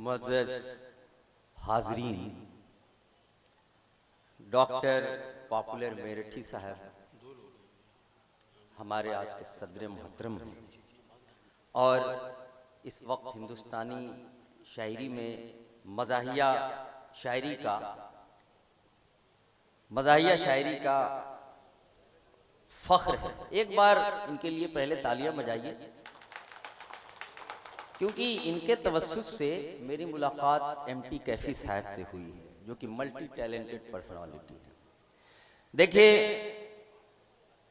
मुअज़्ज़ज़ हाज़रीन, doctor popular मेरठी साहब हमारे आज के सदर मोहतरम हैं और इस वक्त हिंदुस्तानी शायरी में मज़ाहिया शायरी का फ़ख्र है। एक बार इनके लिए पहले तालियां बजाइए, क्योंकि इनके तवस्सुस से मेरी मुलाकात एमटी कैफी साहब से हुई है, जो कि मल्टी टैलेंटेड पर्सनालिटी है। देखिए,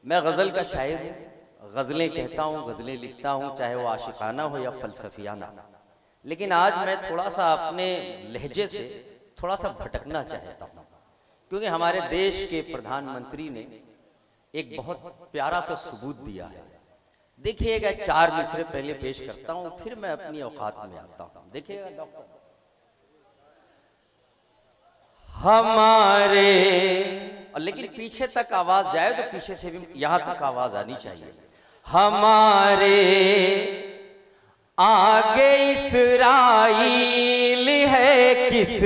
मैं गज़ल का शायर हूँ, गज़लें कहता हूँ, गज़लें लिखता हूँ, चाहे वो आशिकाना हो या फ़लसफ़ियाना। लेकिन आज मैं थोड़ा सा अपने लहजे से थोड़ा सा भटकना चाहता हूँ, क्योंकि हमारे देश के प्रधानमंत्री ने एक बहुत प्यारा सा सबूत दिया है। देखिएगा, 4 मिसरे पहले पेश करता हूँ, फिर मैं अपनी औकात में आता हूँ। देखिएगा डॉक्टर, हमारे, और लेकिन पीछे तक आवाज जाए तो पीछे से भी यहां तक आवाज आनी चाहिए। हमारे आगे इस्राईल है किस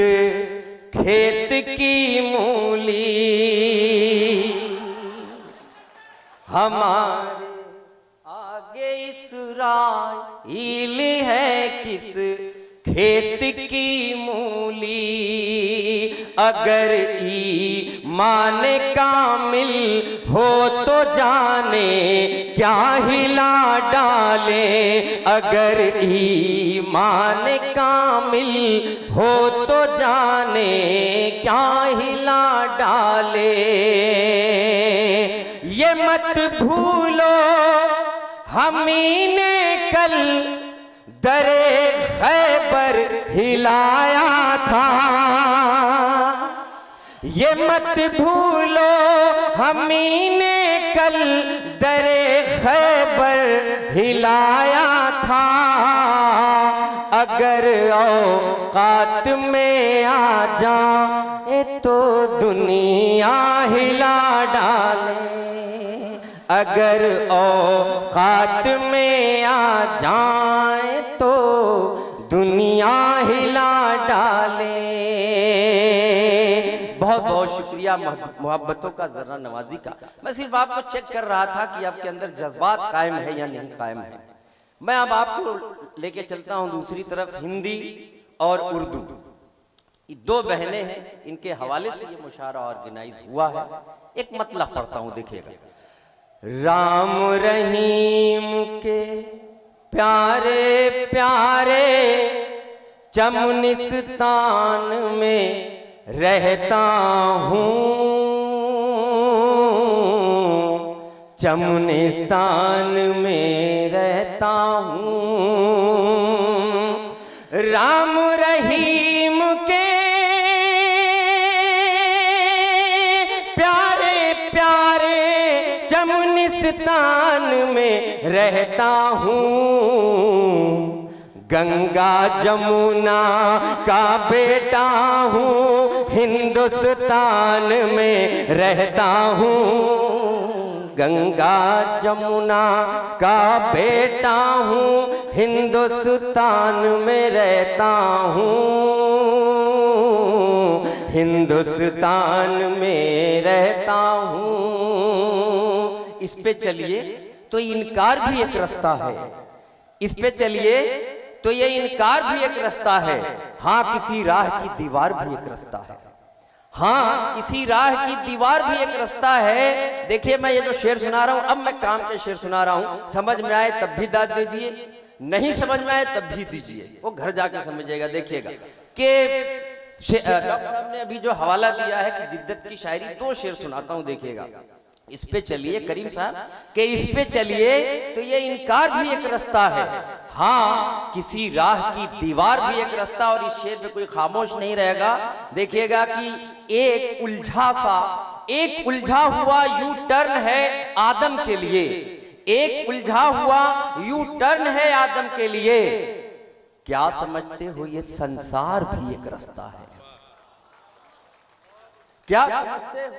खेत की मूली, हमारे आगे इस्राईल है किस खेत की मूली, अगर ईमान कामिल हो तो जाने क्या हिला डाले, अगर ईमान कामिल हो तो जाने क्या हिला डाले। ये मत भूलो हमही ने कल दरे खैबर हिलाया था, ये मत भूलो हमही ने कल दरे खैबर हिलाया था, अगर औकात में आ जाए तो दुनिया हिला डाले, अगर औकात में आ जाए तो दुनिया हिला डाले। बहुत बहुत शुक्रिया मोहब्बतों का, जरा नवाजी का। मैं सिर्फ आपको चेक कर रहा था कि आपके अंदर जज्बात कायम है या नहीं कायम है। मैं अब आपको लेके चलता हूं दूसरी तरफ। हिंदी और उर्दू, ये 2 बहनें हैं, इनके हवाले से ये मुशायरा ऑर्गेनाइज हुआ है। एक मतलब पढ़ता हूं, देखिएगा। राम रहीम के प्यारे प्यारे चमनिस्तान में रहता हूँ, चमनिस्तान में रहता हूँ, राम रहीम के प्यारे प्यारे चमनिस्तान में रहता हूँ, गंगा जमुना का बेटा हूँ, हिंदुस्तान में रहता हूँ, गंगा जमुना का बेटा हूँ, हिंदुस्तान में रहता हूँ, हिंदुस्तान में रहता हूँ। इस पे चलिए तो इनकार भी एक रास्ता है, इस पे चलिए तो ये इनकार भी एक रास्ता है, हाँ किसी राह की दीवार भी एक रास्ता है, हाँ किसी राह की दीवार भी एक रास्ता है। देखिए, मैं ये जो शेर सुना रहा हूं, अब मैं काम के शेर सुना रहा हूं, समझ में आए तब भी दाद दीजिए, नहीं समझ में आए तब भी दीजिए, वो घर जाके समझिएगा। देखिएगा कि डॉक्टर साहब ने अभी जो हवाला दिया है कि जिद्दत की शायरी, 2 शेर सुनाता हूं, देखिएगा। इस पे चलिए करीम साहब कि इस पे चलिए तो ये इनकार भी एक रास्ता है, हाँ किसी राह की दीवार भी एक रास्ता। और इस शेर पे कोई खामोश नहीं रहेगा। देखिएगा कि एक उलझा हुआ यू टर्न है आदम के लिए, एक उलझा हुआ यू टर्न है आदम के लिए, क्या समझते हो ये संसार भी एक रास्ता है, क्या समझते हो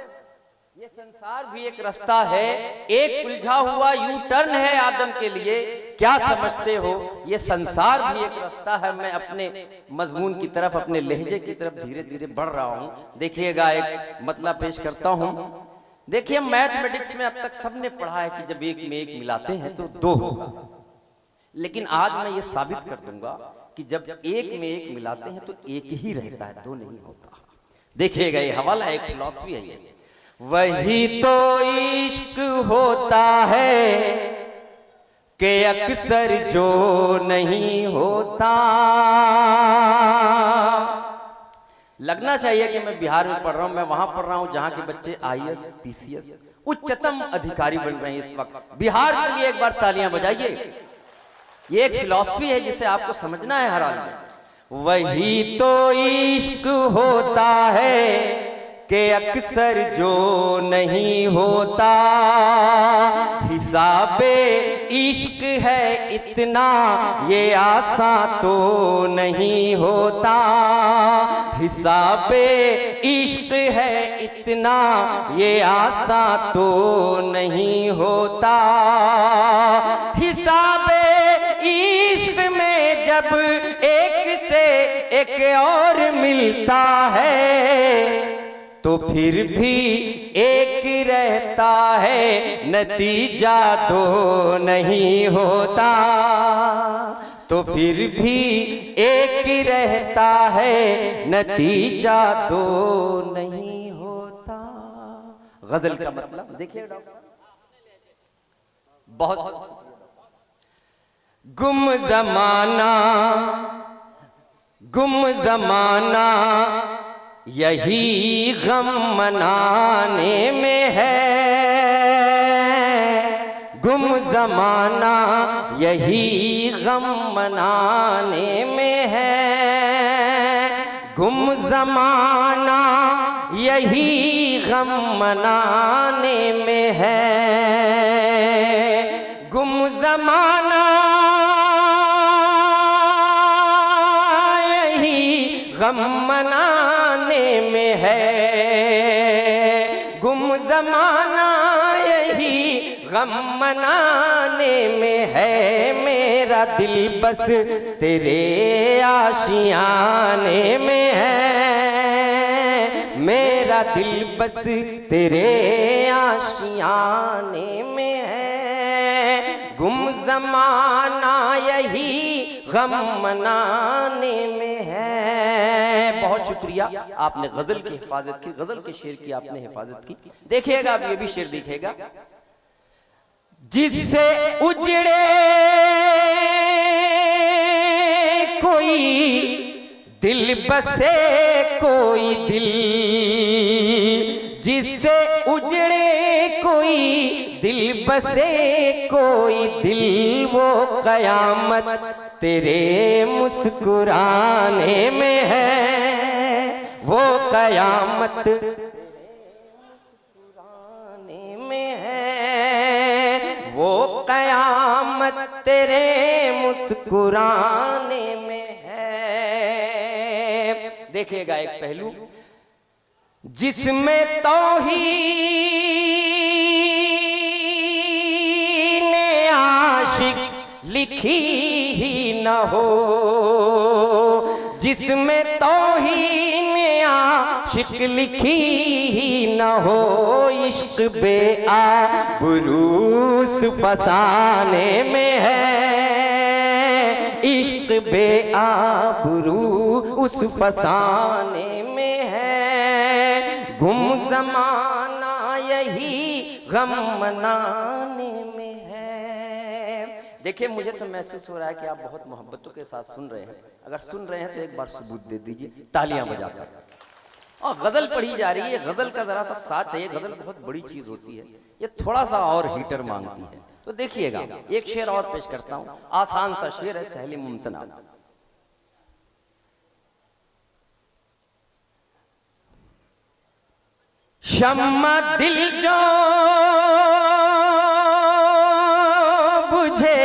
ये संसार भी एक रास्ता है। एक उलझा हुआ यू टर्न है आदम के लिए, क्या समझते हो, ये संसार भी एक रास्ता है। मैं अपने मजमून की तरफ, अपने लहजे की तरफ धीरे धीरे बढ़ रहा हूं। देखिएगा, एक मतलब पेश करता हूं। देखिए, मैथमेटिक्स में अब तक सबने पढ़ा है कि जब एक में एक मिलाते हैं तो दो होगा, लेकिन आज मैं ये साबित कर दूंगा कि जब एक में एक मिलाते हैं तो एक ही रहता है, दो नहीं होता। देखिएगा, ये हवाला एक फिलॉसफी है ये। वही तो इश्क होता है कि अक्सर जो नहीं होता। लगना चाहिए कि मैं बिहार में पढ़ रहा हूं, मैं वहां पढ़ रहा हूं जहां के बच्चे IAS PCS उच्चतम अधिकारी बन रहे हैं इस वक्त। बिहार के लिए एक बार तालियां बजाइए। ये एक फिलॉसफी है जिसे आपको समझना है हर हाल में। वही तो इश्क होता है कि अक्सर जो नहीं होता। हिसाबे इश्क है इतना ये आसान तो नहीं होता। हिसाबे इश्क है इतना ये आसान तो नहीं होता। हिसाबे इश्क में जब एक से एक और मिलता है तो फिर भी एक रहता है, नतीजा दो नहीं होता। तो फिर भी एक रहता है, नतीजा दो नहीं होता। गजल का मतलब देखिए डॉक्टर, बहुत गुम जमाना यही गम मनाने में है। गुम जमाना यही गम मनाने में है। गुम जमाना यही गम मनाने में है। गुम जमाना यही गम मनाने में है। गुम जमाना यही गम मनाने में है। मेरा दिल बस तेरे आशियाने में है। मेरा दिल बस तेरे आशियाने में है। गुम जमाना यही गम मनाने में है। बहुत शुक्रिया, आपने गजल की हिफाजत की, गजल के शेर की आपने हिफाजत की। देखिएगा, अब ये भी शेर दिखेगा। जिससे उजड़े कोई दिल बसे कोई दिल। जिससे उजड़े कोई दिल बसे कोई दिल, वो कयामत तेरे मुस्कुराने में है। वो कयामत मुस्कुराने में है। वो कयामत तेरे मुस्कुराने में है। देखिएगा एक पहलू, जिसमें तौहीन आशिक लिखी ही न हो। जिसमें तौहीन आशिक लिखी ही न हो। इश्क बेआबरूस फसाने में है। इश्क बेआबरू उस फसाने में है। गुम जमाना यही गम मनाने में है। देखिए, मुझे तो महसूस हो रहा है कि आप बहुत मोहब्बतों के साथ सुन रहे हैं। अगर सुन रहे हैं तो एक बार सबूत दे दीजिए तालियां बजाकर। और गजल पढ़ी जा रही है, गजल का जरा सा साथ चाहिए। गजल बहुत बड़ी चीज होती है, ये थोड़ा सा और हीटर मांगती है। तो देखिएगा, एक शेर और पेश करता हूं। आसान सा शेर है, सहली मुमतना। शम्मा दिल जो बुझे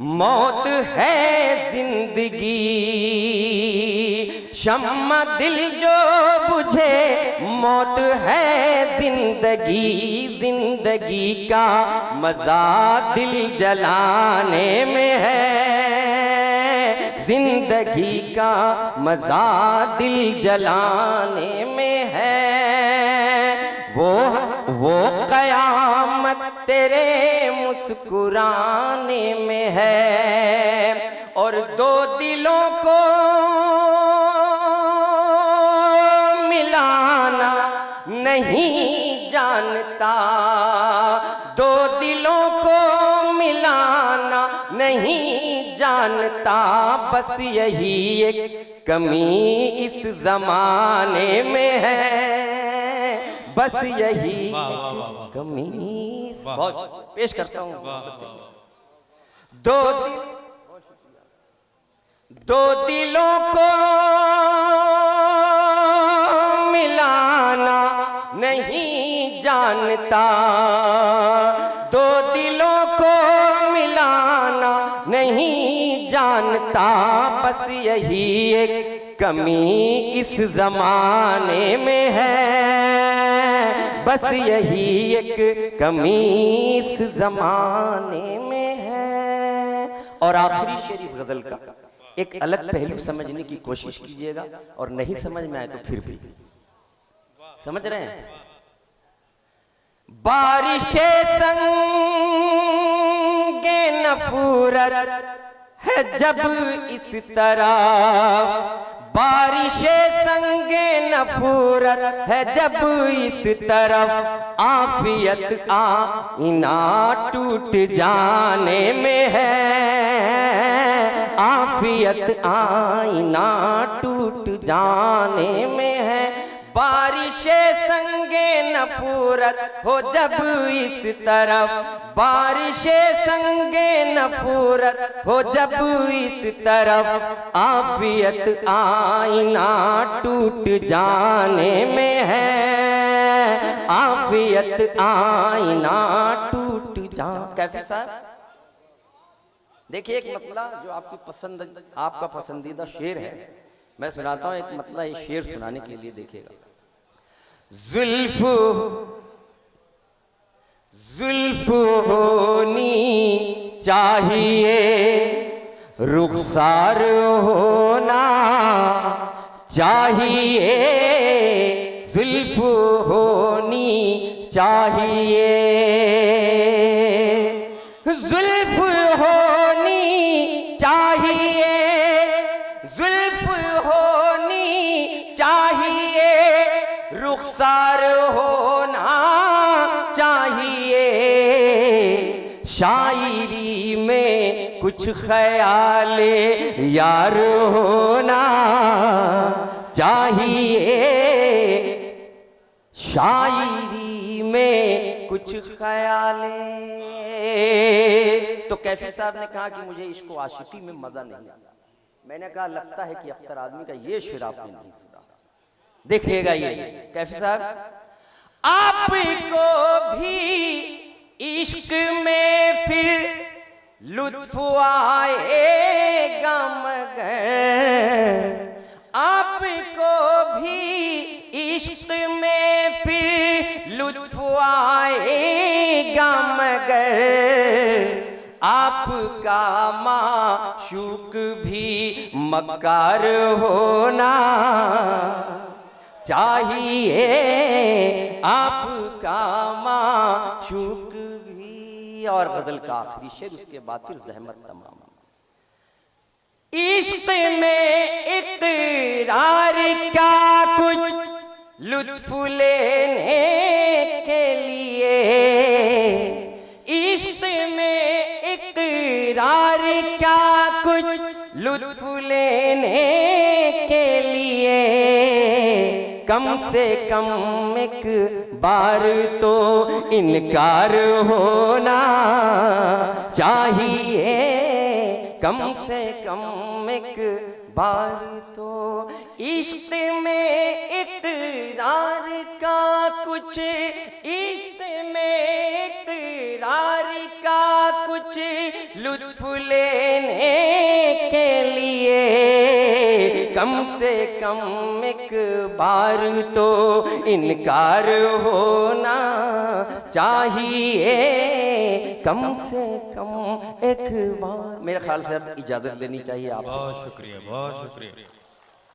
मौत है जिंदगी। शम्मा दिल जो बुझे मौत है जिंदगी, जिंदगी का मजा दिल जलाने में है, जिंदगी का मजा दिल जलाने में है। वो कयामत तेरे मुस्कुराने में है, और दो दिलों को मिलाना नहीं जानता, दो दिलों को मिलाना नहीं जानता, बस यही एक कमी इस जमाने में है, बस यही कमी। बहुत पेश करता हूँ। दो दिलों को मिलाना नहीं जानता, दो दिलों को मिलाना नहीं जानता, बस यही एक कमी इस जमाने में है, बस यही एक कमी इस जमाने में है। और आखिरी शेर इस गजल का एक अलग पहलू समझने की कोशिश कीजिएगा, और नहीं समझ में आए तो फिर भी समझ रहे हैं। बारिश के संगे नफरत है जब इस तरह, बारिश संगे नफरत है जब इस तरफ, आफियत आईना टूट जाने में है, आफियत आईना टूट जाने में है। बारिश संगे नफरत हो जब इस तरफ, बारिश संगे नफरत हो जब इस तरफ, आफियत आईना टूट जाने में है, आफियत आईना टूट जा। कैफी साहब देखिए, एक मतला जो आपका पसंदीदा शेर है, मैं सुनाता हूँ एक मतला, ये शेर सुनाने के लिए देखिएगा। जुल्फ होनी चाहिए, रुखसार होना चाहिए, जुल्फ होनी चाहिए, जुल्फ होनी चाहिए, जुल्फ होनी चाहिए, रुखसार होना चाहिए, शायरी में कुछ ख्याले यार होना चाहिए, शायरी में कुछ ख्याले। तो कैफी साहब ने कहा कि मुझे इसको आशिकी में मजा नहीं आता। मैंने कहा लगता है कि अख्तर आदमी का ये शेर आपने नहीं सुना। देखिएगा ये कैफी साहब, आपको भी इश्क में फिर लुत्फ आएगा मगर, आपको भी इश्क में फिर लुत्फ आएगा मगर, आपका माशूक भी मक्कार होना चाहिए, आपका माशूक भी। और गजल का आखिरी शेर, उसके बाद फिर जहमत तमाम। इश्क में इक़रार का कुछ लुत्फ लेने के लिए, इश्क में इक़रार का कुछ लुत्फ लेने के लिए, कम से कम एक बार तो इनकार होना चाहिए, कम से कम एक बार तो। इश्क में इक़रार का कुछ, इश्क में इक़रार का कुछ लुत्फ लेने के लिए, कम से कम एक बार तो इनकार होना चाहिए, कम से कम एक बार। मेरे ख्याल से अब इजाजत लेनी चाहिए आपसे। बहुत शुक्रिया, बहुत शुक्रिया।